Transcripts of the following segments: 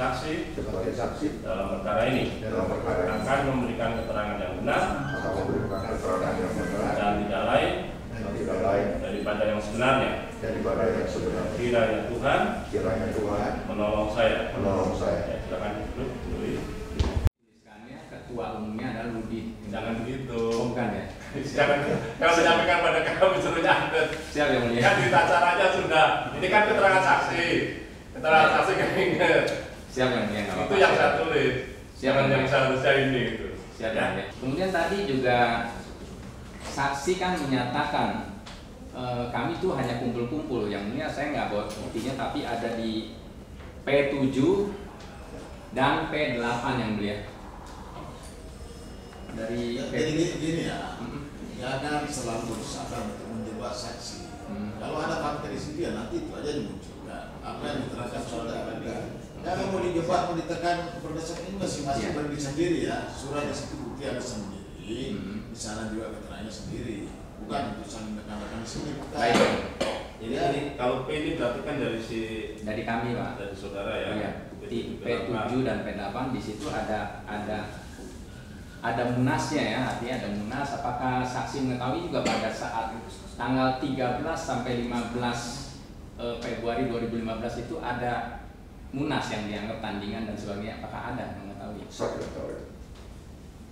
saksi dalam perkara ini dalam perkara ini akan memberikan keterangan yang benar akan memberikan keterangan yang benar dan tidak lain daripada yang sebenarnya. Kiranya Tuhan menolong saya. Ya, silakan duduk. Tuliskannya ketua umumnya adalah Rudi. Jangan begitu. Bukan ya? Jangan menyampaikan pada kami suruhnya Anda. Siap yang mulia. Kan di acaranya sudah. Ini kan keterangan saksi. Keterangan saksi kan ingat. Siap yang mulia. Itu yang saya tulis. Siap yang seharusnya ini itu. Siap ya. Kemudian tadi juga saksi kan menyatakan kami tuh hanya kumpul-kumpul. Yang mulia saya nggak bawa buktinya, tapi ada di P7 dan P8 yang mulia. Dari jadi gini ya, jangan selalu berusaha untuk menjebak saksi. Kalau ada fakta di situ ya nanti itu aja dimunculkan. Apa yang diterangkan saudara jangan mau dijebak, mau ditekan berdasarkan ini masing-masing berdiri sendiri ya. Surat di situ bukti ada sendiri, di sana juga keterangannya sendiri. Bukan untuk saling menekan-nekan di sini. Baik. Jadi kalau P ini berarti kan dari kami Pak, dari saudara ya. Iya. Di P7 dan P8 di situ ada munasnya ya, artinya ada munas. Apakah saksi mengetahui juga pada saat tanggal 13 sampai 15 Februari 2015 itu ada munas yang dianggap tandingan dan sebagainya? Apakah ada mengetahui? Saya tidak tahu.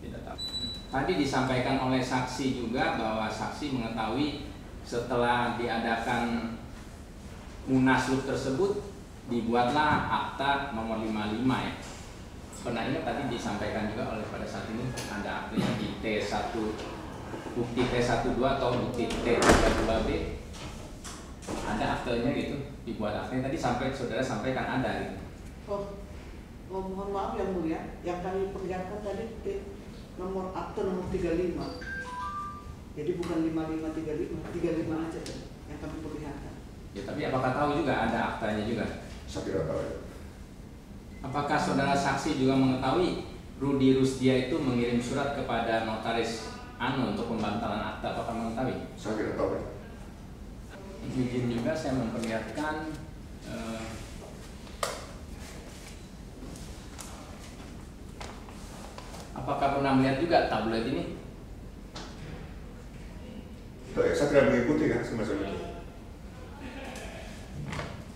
Tidak tahu. Tadi disampaikan oleh saksi juga bahwa saksi mengetahui setelah diadakan munaslup tersebut dibuatlah akta nomor 55 ya. Pernah ingat tadi disampaikan juga oleh pada saat ini ada aktanya di T1 bukti T12 atau bukti T32B, ada aktenya gitu, dibuat aktenya tadi sampai saudara sampaikan ada gitu. Mohon maaf yang mulia, yang kami perlihatkan tadi nomor akte nomor 35. Jadi bukan 5535, 35 aja tuh yang kami perlihatkan. Ya, tapi apakah tahu juga ada aktanya juga? Saya tidak tahu ya. Apakah saudara saksi juga mengetahui Rudi Rusdia itu mengirim surat kepada notaris untuk pembantalan akta? Apakah mengetahui? Saya tidak tahu ya. Izin juga saya memperlihatkan apakah pernah melihat juga tabloid ini? Saya tidak mengikuti kan semacam itu.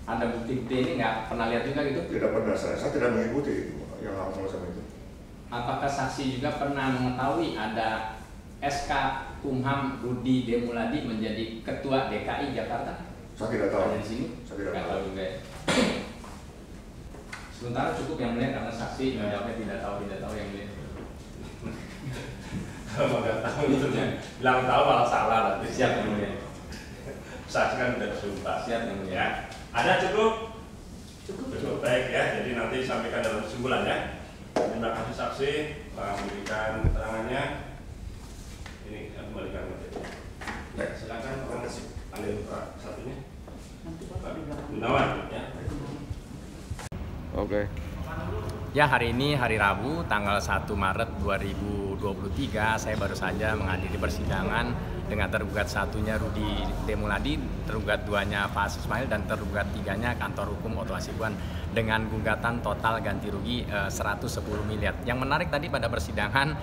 Ada bukti-bukti ini nggak pernah lihat juga gitu? Tidak pernah, saya tidak mengikuti itu yang sama itu. Apakah saksi juga pernah mengetahui ada SK Kumham Rudi Demuladi menjadi Ketua DKI Jakarta? Saya tidak tahu. Ada di sini? Saya tidak tahu juga ya. Sementara cukup yang mulia karena saksi menjawabnya tidak tahu yang mulia. Kalau nggak tahu itu bilang tahu malah salah nanti. Siap yang mulia. Saksi kan udah sumpah. Siap yang mulia. Ya. Ada cukup? Cukup baik ya. Jadi nanti sampaikan dalam kesimpulan ya. Terima kasih saksi telah memberikan keterangannya. Ini kembalikan materi. Ya, silakan orang panggil satunya. Pak Gunawan ya. Oke. Ya, hari ini hari Rabu tanggal 1 Maret 2023 saya baru saja menghadiri persidangan dengan tergugat satunya Rudi Demuladi, tergugat duanya Pak Ismail, dan tergugat tiganya kantor hukum Oto Hasibuan dengan gugatan total ganti rugi 110 miliar. Yang menarik tadi pada persidangan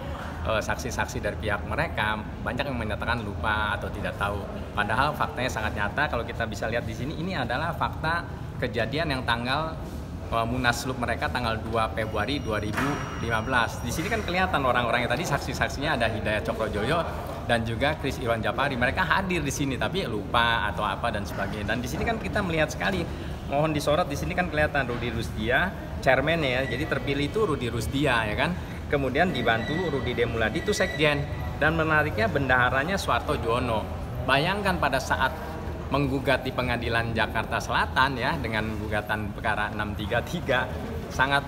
saksi-saksi dari pihak mereka banyak yang menyatakan lupa atau tidak tahu. Padahal faktanya sangat nyata. Kalau kita bisa lihat di sini, ini adalah fakta kejadian yang tanggal munaslup mereka tanggal 2 Februari 2015. Di sini kan kelihatan orang-orangnya tadi, saksi-saksinya ada Hidayat Cokrojoyo dan juga Kris Iwan Japari. Mereka hadir di sini tapi lupa atau apa dan sebagainya. Dan di sini kan kita melihat sekali, mohon disorot, di sini kan kelihatan Rudi Rusdia, chairman ya. Jadi terpilih itu Rudi Rusdia ya kan. Kemudian dibantu Rudi Demuladi itu sekjen, dan menariknya bendaharanya Suharto Jono. Bayangkan pada saat menggugat di Pengadilan Jakarta Selatan ya dengan gugatan perkara 633, sangat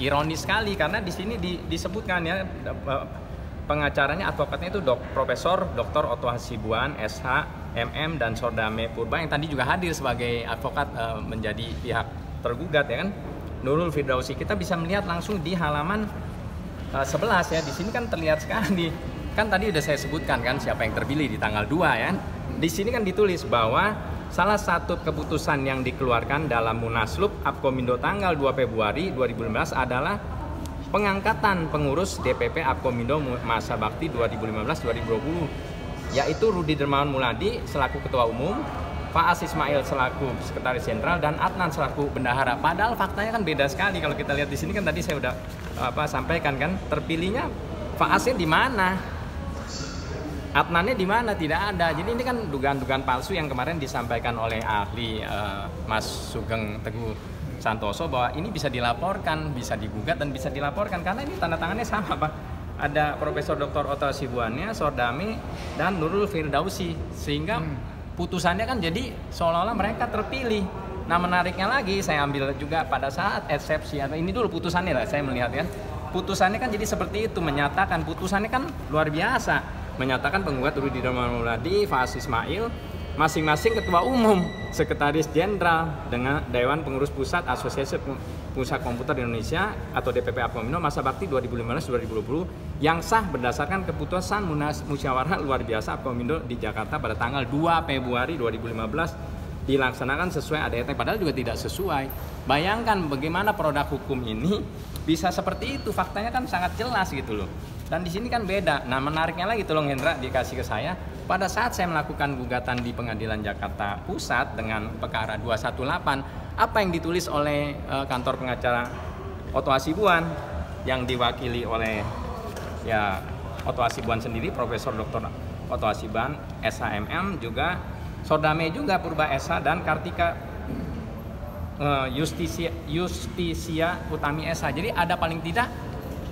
ironis sekali karena di sini disebutkan ya pengacaranya, advokatnya itu Profesor Dr. Oto Hasibuan, SH, MM, dan Sordame Purba yang tadi juga hadir sebagai advokat menjadi pihak tergugat ya kan, Nurul Firdausi. Kita bisa melihat langsung di halaman 11 ya, di sini kan terlihat sekali. Kan tadi udah saya sebutkan kan siapa yang terpilih di tanggal 2 ya. Di sini kan ditulis bahwa salah satu keputusan yang dikeluarkan dalam Munaslup Apkomindo tanggal 2 Februari 2015 adalah pengangkatan pengurus DPP Apkomindo masa bakti 2015-2020, yaitu Rudi Dermawan Muladi selaku Ketua Umum, Pak As Ismail selaku Sekretaris Jenderal, dan Adnan selaku Bendahara. Padahal faktanya kan beda sekali. Kalau kita lihat di sini kan tadi saya udah sampaikan kan, terpilihnya Pak Asnya di mana, Adnannya di mana, tidak ada. Jadi ini kan dugaan-dugaan palsu yang kemarin disampaikan oleh ahli Mas Sugeng Teguh Santoso bahwa ini bisa dilaporkan, bisa digugat dan bisa dilaporkan karena ini tanda tangannya sama, Pak. Ada Profesor Dr. Otto Hasibuan, Sordame, dan Nurul Firdausi, sehingga putusannya kan jadi seolah-olah mereka terpilih. Nah, menariknya lagi saya ambil juga pada saat eksepsi, atau ini dulu putusannya lah saya melihat kan. Putusannya kan jadi seperti itu, menyatakan putusannya kan luar biasa, menyatakan penggugat Rudi Dermawan Muladi, Pak As Ismail masing-masing Ketua Umum, Sekretaris Jenderal dengan Dewan Pengurus Pusat Asosiasi Pusat Komputer Indonesia atau DPP Apkomindo masa bakti 2015-2020 yang sah berdasarkan keputusan musyawarah luar biasa Apkomindo di Jakarta pada tanggal 2 Februari 2015 dilaksanakan sesuai ADRT, padahal juga tidak sesuai. Bayangkan bagaimana produk hukum ini bisa seperti itu, faktanya kan sangat jelas gitu loh. Dan di sini kan beda. Nah, menariknya lagi, tolong Hendra dikasih ke saya. Pada saat saya melakukan gugatan di Pengadilan Jakarta Pusat dengan perkara 218, apa yang ditulis oleh kantor pengacara Otto Hasibuan yang diwakili oleh Otto Hasibuan sendiri, Profesor Dr. Otto Hasibuan, SHMM, juga Sordame juga Purba SH, dan Kartika Justisia Utami SH. Jadi ada paling tidak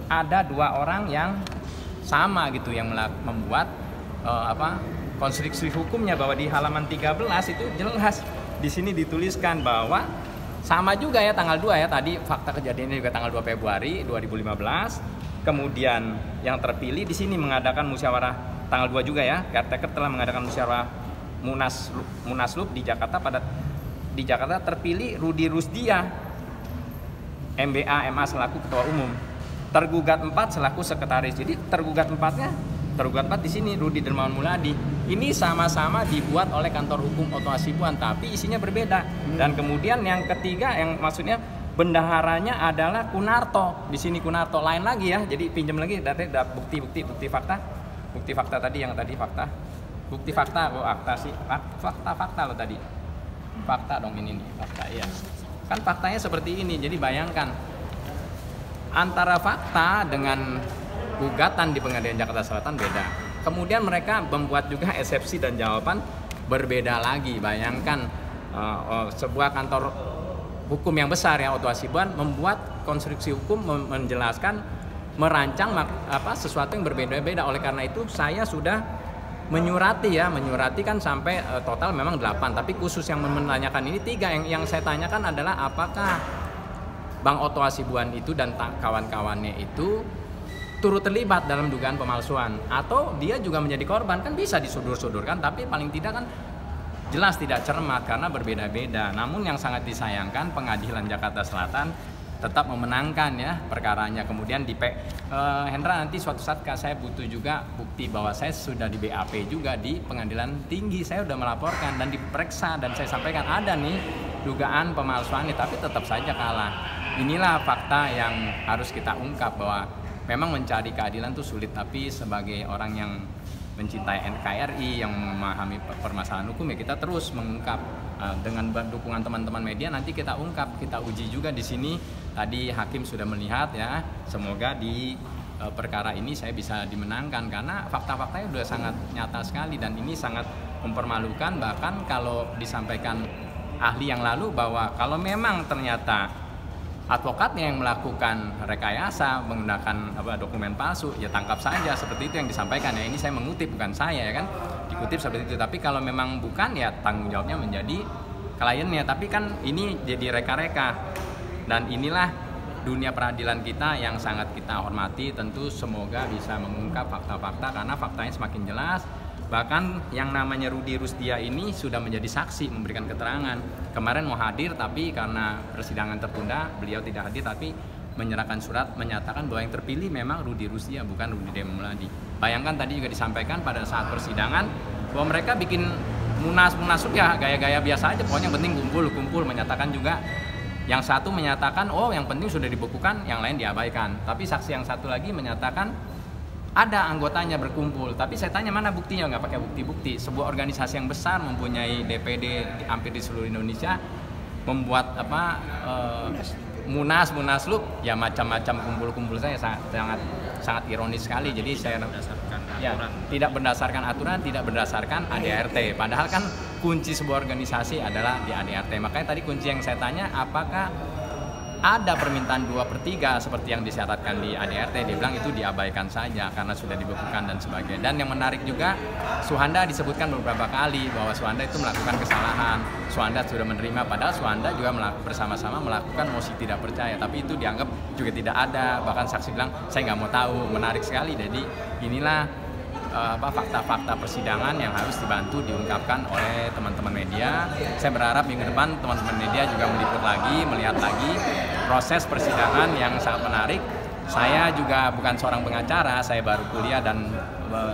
ada 2 orang yang sama gitu yang membuat konstruksi hukumnya, bahwa di halaman 13 itu jelas di sini dituliskan bahwa sama juga ya tanggal 2 ya, tadi fakta kejadiannya juga tanggal 2 Februari 2015. Kemudian yang terpilih di sini mengadakan musyawarah tanggal 2 juga ya, caretaker telah mengadakan musyawarah Munaslup di Jakarta terpilih Rudi Rusdia MBA MA selaku Ketua Umum, tergugat 4 selaku sekretaris. Jadi tergugat 4 di sini Rudi Dermawan Muladi. Ini sama-sama dibuat oleh kantor hukum Otto Hasibuan, tapi isinya berbeda. Dan kemudian yang ketiga, yang maksudnya bendaharanya adalah Kunarto. Di sini Kunarto lain lagi ya. Jadi pinjam lagi dari bukti fakta. Bukti fakta tadi yang tadi fakta. Bukti fakta, fakta loh tadi. Fakta dong ini nih, fakta iya. Kan faktanya seperti ini. Jadi bayangkan antara fakta dengan gugatan di Pengadilan Jakarta Selatan beda. Kemudian mereka membuat juga eksepsi dan jawaban berbeda lagi. Bayangkan sebuah kantor hukum yang besar ya, Otto Hasibuan, membuat konstruksi hukum, menjelaskan, merancang sesuatu yang berbeda-beda. Oleh karena itu saya sudah menyurati kan sampai total memang 8, tapi khusus yang menanyakan ini 3. Yang saya tanyakan adalah apakah Bang Otto Hasibuan itu dan kawan-kawannya itu turut terlibat dalam dugaan pemalsuan, atau dia juga menjadi korban. Kan bisa disodor-sodorkan, tapi paling tidak kan jelas tidak cermat karena berbeda-beda. Namun yang sangat disayangkan Pengadilan Jakarta Selatan tetap memenangkan ya perkaranya. Kemudian di Hendra, nanti suatu saat saya butuh juga bukti bahwa saya sudah di BAP juga di Pengadilan Tinggi. Saya sudah melaporkan dan diperiksa, dan saya sampaikan ada nih dugaan pemalsuan ini, tapi tetap saja kalah. Inilah fakta yang harus kita ungkap, bahwa memang mencari keadilan itu sulit, tapi sebagai orang yang mencintai NKRI, yang memahami permasalahan hukum, ya kita terus mengungkap. Dengan dukungan teman-teman media nanti kita ungkap, kita uji juga di sini. Tadi hakim sudah melihat ya, semoga di perkara ini saya bisa dimenangkan karena fakta-faktanya sudah sangat nyata sekali, dan ini sangat mempermalukan. Bahkan kalau disampaikan ahli yang lalu bahwa kalau memang ternyata advokatnya yang melakukan rekayasa menggunakan dokumen palsu, ya tangkap saja, seperti itu yang disampaikan ya. Ini saya mengutip, bukan saya ya kan, dikutip seperti itu. Tapi kalau memang bukan, ya tanggung jawabnya menjadi kliennya. Tapi kan ini jadi reka-reka, dan inilah dunia peradilan kita yang sangat kita hormati. Tentu semoga bisa mengungkap fakta-fakta, karena faktanya semakin jelas. Bahkan yang namanya Rudi Rusdia ini sudah menjadi saksi, memberikan keterangan. Kemarin mau hadir, tapi karena persidangan tertunda, beliau tidak hadir, tapi menyerahkan surat menyatakan bahwa yang terpilih memang Rudi Rusdia, bukan Rudi Dermawan Muladi. Bayangkan tadi juga disampaikan pada saat persidangan bahwa mereka bikin Munaslup ya gaya-gaya biasa aja, pokoknya penting kumpul menyatakan juga. Yang satu menyatakan oh yang penting sudah dibekukan, yang lain diabaikan. Tapi saksi yang satu lagi menyatakan ada anggotanya berkumpul, tapi saya tanya mana buktinya, nggak pakai bukti-bukti. Sebuah organisasi yang besar mempunyai DPD hampir di seluruh Indonesia, membuat munaslup ya macam-macam kumpul saya sangat ironis sekali. Jadi saya tidak berdasarkan aturan, tidak berdasarkan ADRT. Padahal kan kunci sebuah organisasi adalah di ADRT. Makanya tadi kunci yang saya tanya, apakah ada permintaan 2/3 seperti yang disyaratkan di ADRT? Dia bilang itu diabaikan saja karena sudah dibekukan dan sebagainya. Dan yang menarik juga, Suhanda disebutkan beberapa kali bahwa Suhanda itu melakukan kesalahan. Suhanda sudah menerima, padahal Suhanda juga bersama-sama melakukan mosi tidak percaya, tapi itu dianggap juga tidak ada. Bahkan saksi bilang saya nggak mau tahu. Menarik sekali. Jadi inilah fakta-fakta persidangan yang harus dibantu diungkapkan oleh teman-teman media. Saya berharap minggu depan teman-teman media juga meliput lagi, melihat lagi proses persidangan yang sangat menarik. Saya juga bukan seorang pengacara, saya baru kuliah dan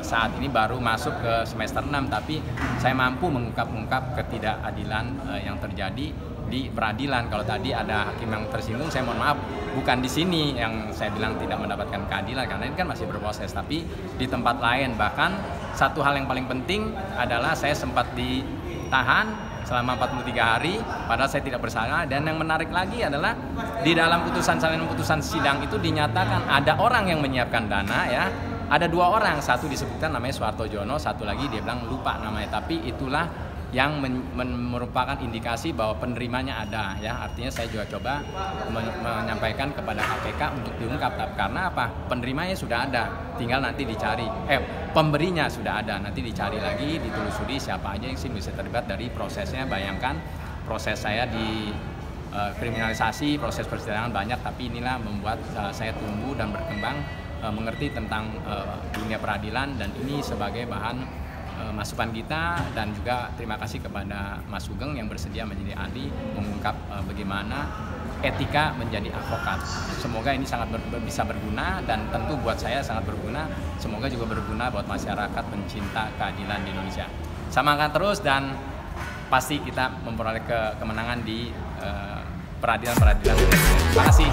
saat ini baru masuk ke semester 6, tapi saya mampu mengungkap ketidakadilan yang terjadi di peradilan. Kalau tadi ada hakim yang tersinggung, saya mohon maaf, bukan di sini yang saya bilang tidak mendapatkan keadilan, karena ini kan masih berproses, tapi di tempat lain. Bahkan satu hal yang paling penting adalah saya sempat ditahan selama 43 hari, padahal saya tidak bersalah. Dan yang menarik lagi adalah di dalam salinan putusan sidang itu dinyatakan ada orang yang menyiapkan dana ya. Ada 2 orang, satu disebutkan namanya Suharto Jono, satu lagi dia bilang lupa namanya, tapi itulah yang merupakan indikasi bahwa penerimanya ada ya. Artinya saya juga coba menyampaikan kepada KPK untuk diungkap, karena apa? Penerimanya sudah ada, tinggal nanti dicari. Pemberinya sudah ada, nanti dicari lagi, ditelusuri siapa aja yang bisa terlibat dari prosesnya. Bayangkan proses saya di kriminalisasi, proses persidangan banyak, tapi inilah membuat saya tumbuh dan berkembang, mengerti tentang dunia peradilan, dan ini sebagai bahan masukan kita. Dan juga terima kasih kepada Mas Sugeng yang bersedia menjadi ahli mengungkap bagaimana etika menjadi advokat. Semoga ini sangat bisa berguna, dan tentu buat saya sangat berguna. Semoga juga berguna buat masyarakat pencinta keadilan di Indonesia. Semangat terus, dan pasti kita memperoleh kemenangan di peradilan-peradilan. Terima kasih.